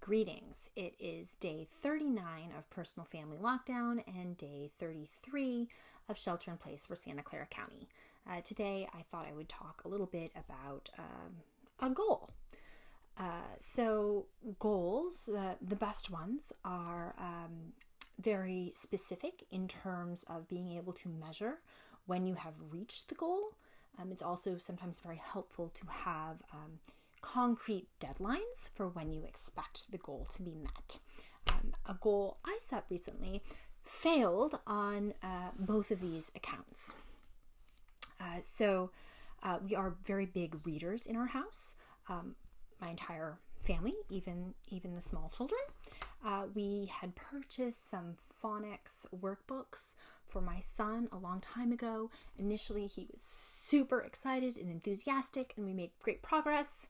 Greetings. It is day 39 of personal family lockdown and day 33 of shelter in place for Santa Clara County. Today I thought I would talk a little bit about a goal. So goals, the best ones are very specific in terms of being able to measure when you have reached the goal. It's also sometimes very helpful to have concrete deadlines for when you expect the goal to be met. A goal I set recently failed on both of these accounts. So we are very big readers in our house. My entire family, even the small children. We had purchased some phonics workbooks for my son a long time ago. Initially, he was super excited and enthusiastic, and we made great progress.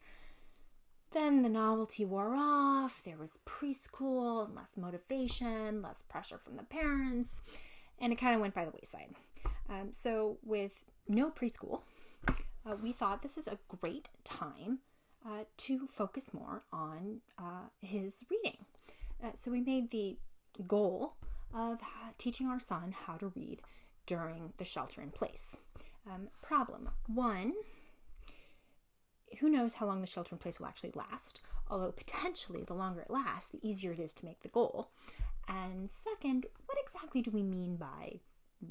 Then the novelty wore off. There was preschool, and less motivation, less pressure from the parents, and it kind of went by the wayside. So with no preschool, we thought this is a great time to focus more on his reading. So we made the goal of teaching our son how to read during the shelter in place. Problem one, who knows how long the shelter in place will actually last, although potentially the longer it lasts, the easier it is to make the goal. And second, what exactly do we mean by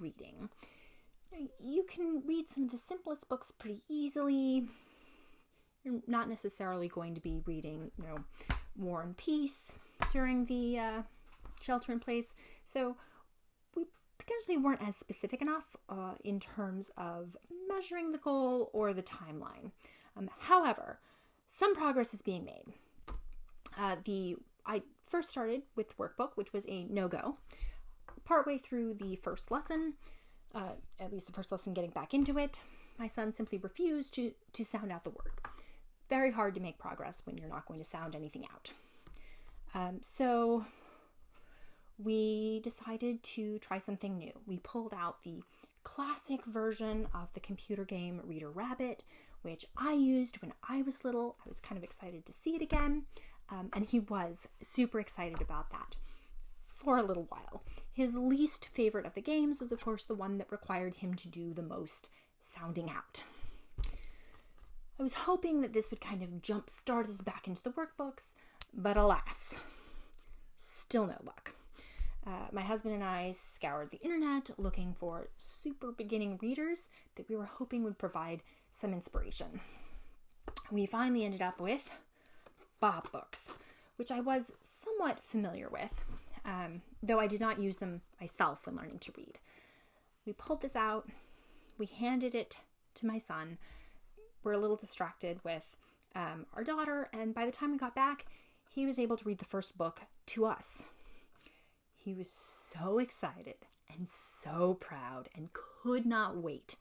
reading? You can read some of the simplest books pretty easily. You're not necessarily going to be reading, War and Peace during the shelter in place. So we potentially weren't as specific enough in terms of measuring the goal or the timeline. However, some progress is being made. I first started with workbook, which was a no-go. Partway through the first lesson, at least the first lesson getting back into it, my son simply refused to sound out the word. Very hard to make progress when you're not going to sound anything out. So we decided to try something new. We pulled out the classic version of the computer game Reader Rabbit, which I used when I was little. I was kind of excited to see it again, and he was super excited about that for a little while. His least favorite of the games was, of course, the one that required him to do the most sounding out. I was hoping that this would kind of jumpstart us back into the workbooks, but alas, still no luck. My husband and I scoured the internet looking for super beginning readers that we were hoping would provide some inspiration. We finally ended up with Bob books, which I was somewhat familiar with, though I did not use them myself when learning to read. We pulled this out, we handed it to my son. We're a little distracted with our daughter, and by the time we got back, he was able to read the first book to us. He was so excited and so proud and could not wait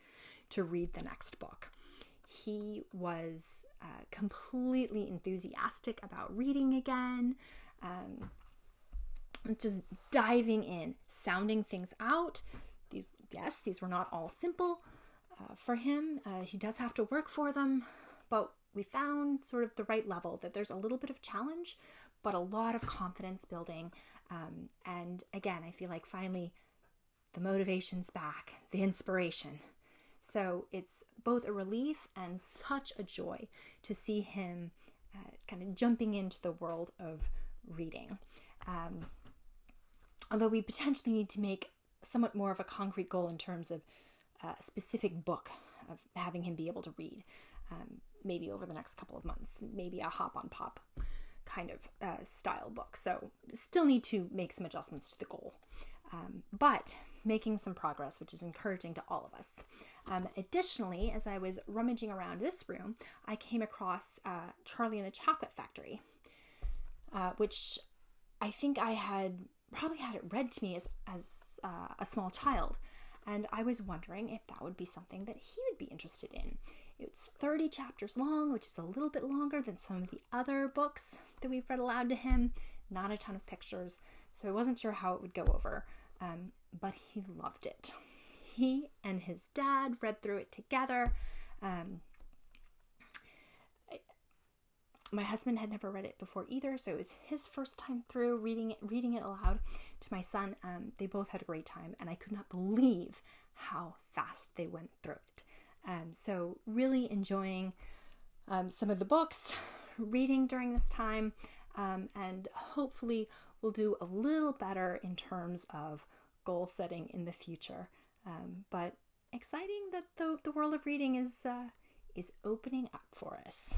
to read the next book. He was completely enthusiastic about reading again, just diving in, sounding things out. Yes, these were not all simple for him. He does have to work for them, but we found sort of the right level, that there's a little bit of challenge, but a lot of confidence building. And again, I feel like finally the motivation's back, the inspiration. So it's both a relief and such a joy to see him kind of jumping into the world of reading. Although we potentially need to make somewhat more of a concrete goal in terms of a specific book of having him be able to read, maybe over the next couple of months, maybe a hop-on-pop kind of style book. So still need to make some adjustments to the goal, but making some progress, which is encouraging to all of us. Additionally, as I was rummaging around this room, I came across Charlie and the Chocolate Factory, which I think I had probably had it read to me as a small child. And I was wondering if that would be something that he would be interested in. It's 30 chapters long, which is a little bit longer than some of the other books that we've read aloud to him. Not a ton of pictures, so I wasn't sure how it would go over, but he loved it. He and his dad read through it together. My husband had never read it before either, so it was his first time through reading it aloud to my son. They both had a great time, and I could not believe how fast they went through it. So really enjoying some of the books, reading during this time, and hopefully we'll do a little better in terms of goal setting in the future. But exciting that the world of reading is opening up for us.